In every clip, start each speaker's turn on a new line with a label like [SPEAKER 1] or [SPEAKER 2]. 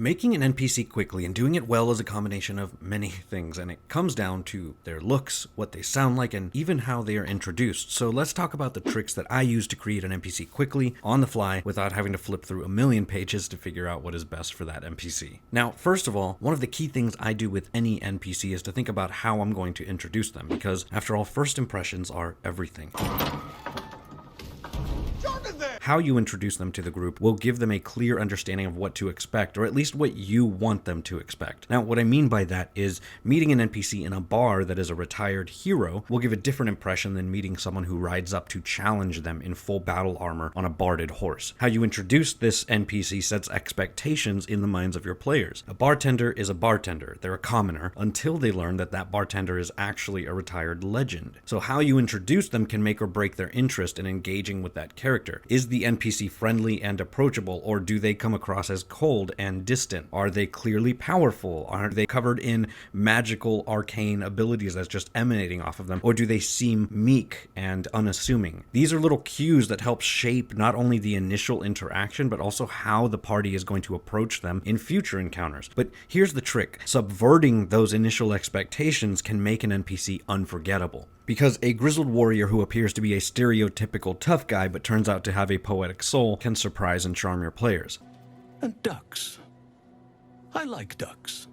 [SPEAKER 1] Making an NPC quickly and doing it well is a combination of many things, and it comes down to their looks, what they sound like, and even how they are introduced. So let's talk about the tricks that I use to create an NPC quickly, on the fly, without having to flip through a million pages to figure out what is best for that NPC. Now, first of all, one of the key things I do with any NPC is to think about how I'm going to introduce them, because after all, first impressions are everything. How you introduce them to the group will give them a clear understanding of what to expect, or at least what you want them to expect. Now, what I mean by that is meeting an NPC in a bar that is a retired hero will give a different impression than meeting someone who rides up to challenge them in full battle armor on a barded horse. How you introduce this NPC sets expectations in the minds of your players. A bartender is a bartender. They're a commoner until they learn that that bartender is actually a retired legend. So how you introduce them can make or break their interest in engaging with that character. Is the NPC friendly and approachable, or do they come across as cold and distant? Are they clearly powerful? Are they covered in magical arcane abilities that's just emanating off of them? Or do they seem meek and unassuming? These are little cues that help shape not only the initial interaction, but also how the party is going to approach them in future encounters. But here's the trick. Subverting those initial expectations can make an NPC unforgettable. Because a grizzled warrior who appears to be a stereotypical tough guy but turns out to have a poetic soul can surprise and charm your players.
[SPEAKER 2] And ducks. I like ducks.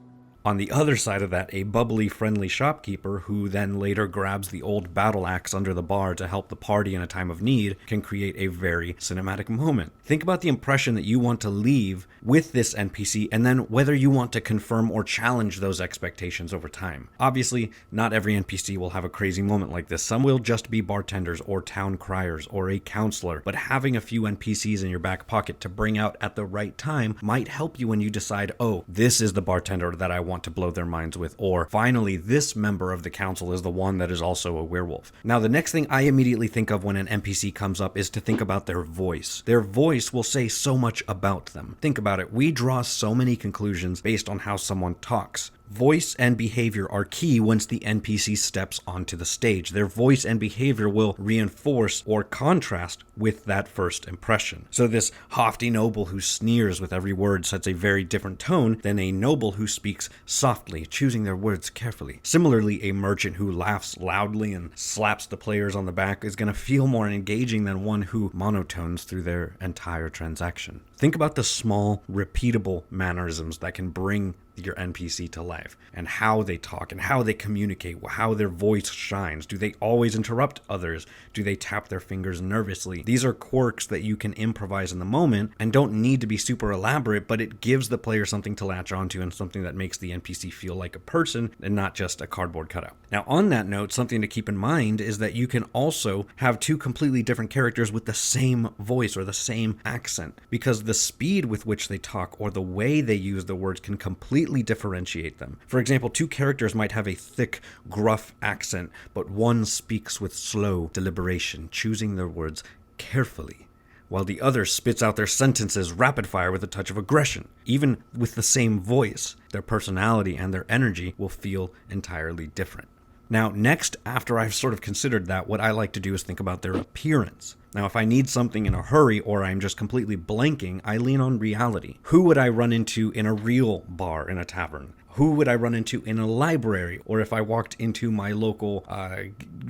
[SPEAKER 1] On the other side of that, a bubbly, friendly shopkeeper who then later grabs the old battle axe under the bar to help the party in a time of need can create a very cinematic moment. Think about the impression that you want to leave with this NPC, and then whether you want to confirm or challenge those expectations over time. Obviously, not every NPC will have a crazy moment like this. Some will just be bartenders or town criers or a counselor, but having a few NPCs in your back pocket to bring out at the right time might help you when you decide, oh, this is the bartender that I want to blow their minds with, or finally, this member of the council is the one that is also a werewolf. Now, the next thing I immediately think of when an NPC comes up is to think about their voice. Their voice will say so much about them. Think about it. We draw so many conclusions based on how someone talks. Voice and behavior are key once the NPC steps onto the stage. Their voice and behavior will reinforce or contrast with that first impression. So this haughty noble who sneers with every word sets a very different tone than a noble who speaks softly, choosing their words carefully. Similarly, a merchant who laughs loudly and slaps the players on the back is going to feel more engaging than one who monotones through their entire transaction. Think about the small, repeatable mannerisms that can bring your NPC to life, and how they talk and how they communicate, how their voice shines. Do they always interrupt others? Do they tap their fingers nervously? These are quirks that you can improvise in the moment and don't need to be super elaborate, but it gives the player something to latch onto and something that makes the NPC feel like a person and not just a cardboard cutout. Now, on that note, something to keep in mind is that you can also have two completely different characters with the same voice or the same accent, because the speed with which they talk or the way they use the words can completely differentiate them. For example, two characters might have a thick, gruff accent, but one speaks with slow deliberation, choosing their words carefully, while the other spits out their sentences rapid fire with a touch of aggression. Even with the same voice, their personality and their energy will feel entirely different. Now, next, after I've sort of considered that, what I like to do is think about their appearance. Now, if I need something in a hurry or I'm just completely blanking, I lean on reality. Who would I run into in a real bar in a tavern? Who would I run into in a library? Or if I walked into my local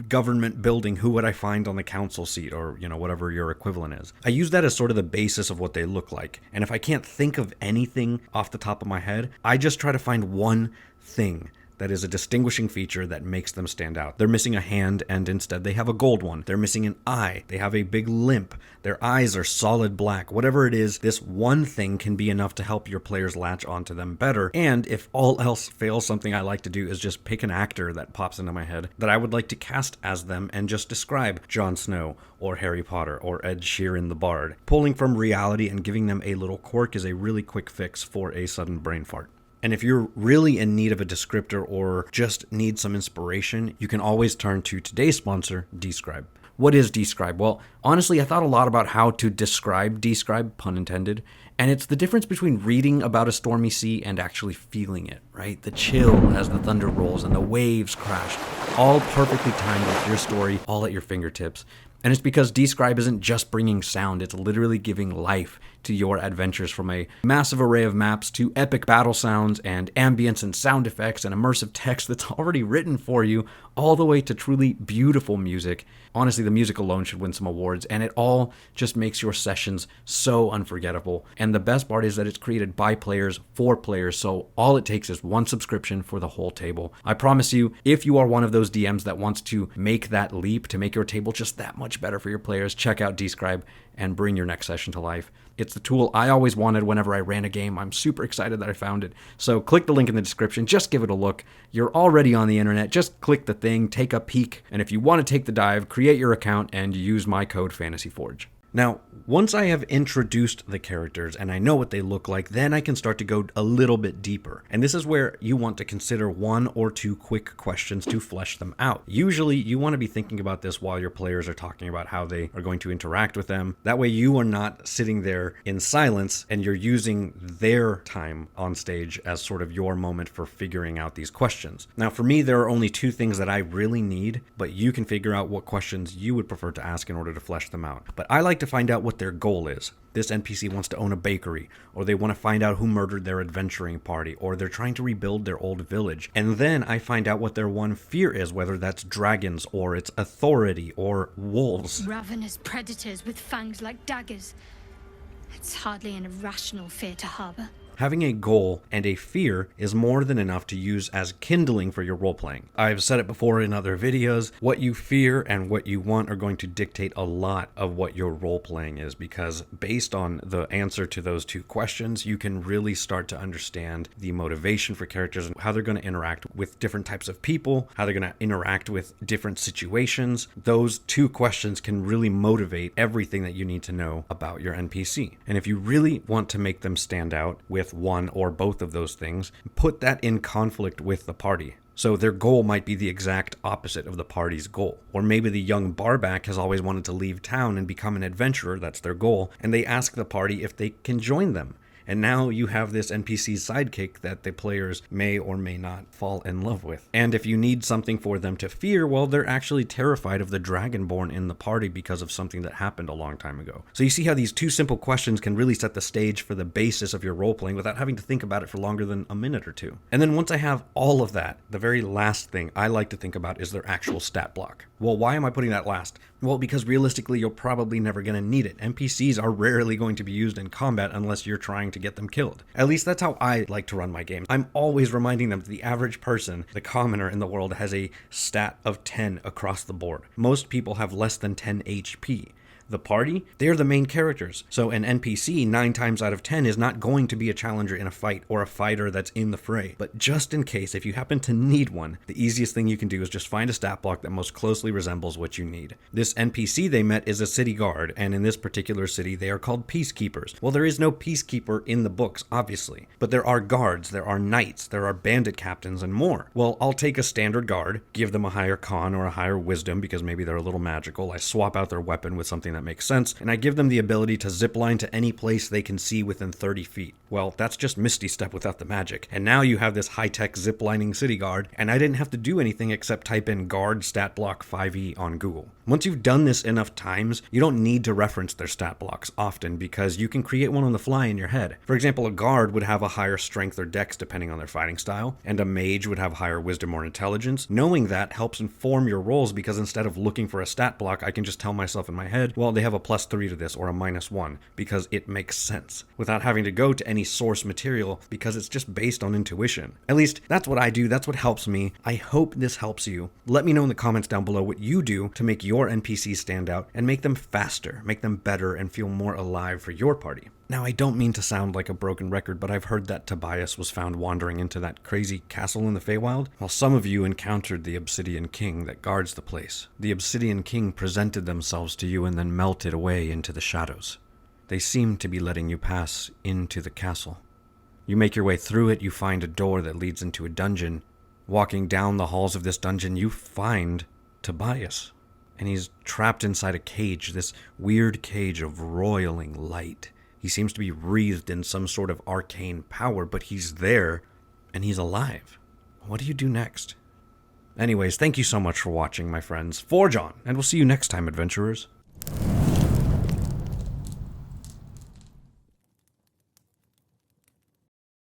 [SPEAKER 1] government building, who would I find on the council seat, or, whatever your equivalent is? I use that as sort of the basis of what they look like. And if I can't think of anything off the top of my head, I just try to find one thing that is a distinguishing feature that makes them stand out. They're missing a hand and instead they have a gold one. They're missing an eye. They have a big limp. Their eyes are solid black. Whatever it is, this one thing can be enough to help your players latch onto them better. And if all else fails, something I like to do is just pick an actor that pops into my head that I would like to cast as them and just describe Jon Snow or Harry Potter or Ed Sheeran the Bard. Pulling from reality and giving them a little quirk is a really quick fix for a sudden brain fart. And if you're really in need of a descriptor or just need some inspiration, you can always turn to today's sponsor, Describe. What is Describe? Well, honestly, I thought a lot about how to describe Describe, pun intended, and it's the difference between reading about a stormy sea and actually feeling it, right? The chill as the thunder rolls and the waves crash, all perfectly timed with your story, all at your fingertips. And it's because Describe isn't just bringing sound, it's literally giving life to your adventures, from a massive array of maps to epic battle sounds and ambience and sound effects and immersive text that's already written for you, all the way to truly beautiful music. Honestly, the music alone should win some awards, and it all just makes your sessions so unforgettable. And the best part is that it's created by players for players, so all it takes is one subscription for the whole table. I promise you, if you are one of those DMs that wants to make that leap to make your table just that much better for your players, check out Describe and bring your next session to life. It's the tool I always wanted whenever I ran a game. I'm super excited that I found it. So click the link in the description. Just give it a look. You're already on the internet. Just click the thing, take a peek, and if you want to take the dive, create your account and use my code FANTASYFORGE. Now, once I have introduced the characters and I know what they look like, then I can start to go a little bit deeper. And this is where you want to consider 1 or 2 quick questions to flesh them out. Usually, you want to be thinking about this while your players are talking about how they are going to interact with them. That way, you are not sitting there in silence and you're using their time on stage as sort of your moment for figuring out these questions. Now, for me, there are only 2 things that I really need, but you can figure out what questions you would prefer to ask in order to flesh them out. But I like to find out what their goal is. This NPC wants to own a bakery, or they want to find out who murdered their adventuring party, or they're trying to rebuild their old village. And then I find out what their one fear is, whether that's dragons, or it's authority, or wolves.
[SPEAKER 3] Ravenous predators with fangs like daggers. It's hardly an irrational fear to harbor.
[SPEAKER 1] Having a goal and a fear is more than enough to use as kindling for your role-playing. I've said it before in other videos, what you fear and what you want are going to dictate a lot of what your role-playing is, because based on the answer to those 2 questions, you can really start to understand the motivation for characters and how they're going to interact with different types of people, how they're going to interact with different situations. Those 2 questions can really motivate everything that you need to know about your NPC. And if you really want to make them stand out with one or both of those things, put that in conflict with the party. So their goal might be the exact opposite of the party's goal. Or maybe the young barback has always wanted to leave town and become an adventurer, that's their goal, and they ask the party if they can join them. And now you have this NPC sidekick that the players may or may not fall in love with. And if you need something for them to fear, well, they're actually terrified of the dragonborn in the party because of something that happened a long time ago. So you see how these 2 simple questions can really set the stage for the basis of your role-playing without having to think about it for longer than a minute or 2. And then once I have all of that, the very last thing I like to think about is their actual stat block. Well, why am I putting that last? Well, because realistically, you're probably never going to need it. NPCs are rarely going to be used in combat unless you're trying to get them killed. At least that's how I like to run my games. I'm always reminding them that the average person, the commoner in the world, has a stat of 10 across the board. Most people have less than 10 HP. The party, they're the main characters. So an NPC 9 times out of 10 is not going to be a challenger in a fight or a fighter that's in the fray. But just in case, if you happen to need one, the easiest thing you can do is just find a stat block that most closely resembles what you need. This NPC they met is a city guard, and in this particular city, they are called peacekeepers. Well, there is no peacekeeper in the books, obviously, but there are guards, there are knights, there are bandit captains, and more. Well, I'll take a standard guard, give them a higher con or a higher wisdom because maybe they're a little magical. I swap out their weapon with something that makes sense, and I give them the ability to zip line to any place they can see within 30 feet. Well, that's just Misty Step without the magic. And now you have this high-tech zip-lining city guard, and I didn't have to do anything except type in guard stat block 5e on Google. Once you've done this enough times, you don't need to reference their stat blocks often because you can create one on the fly in your head. For example, a guard would have a higher strength or dex depending on their fighting style, and a mage would have higher wisdom or intelligence. Knowing that helps inform your rolls because instead of looking for a stat block, I can just tell myself in my head, well, they have a +3 to this or a -1 because it makes sense without having to go to any source material because it's just based on intuition. At least that's what I do. That's what helps me. I hope this helps you. Let me know in the comments down below what you do to make your NPCs stand out and make them faster, make them better, and feel more alive for your party. Now, I don't mean to sound like a broken record, but I've heard that Tobias was found wandering into that crazy castle in the Feywild, while some of you encountered the Obsidian King that guards the place. The Obsidian King presented themselves to you and then melted away into the shadows. They seem to be letting you pass into the castle. You make your way through it, you find a door that leads into a dungeon. Walking down the halls of this dungeon, you find Tobias. And he's trapped inside a cage, this weird cage of roiling light. He seems to be wreathed in some sort of arcane power, but he's there, and he's alive. What do you do next? Anyways, thank you so much for watching, my friends. Forge on, and we'll see you next time, adventurers.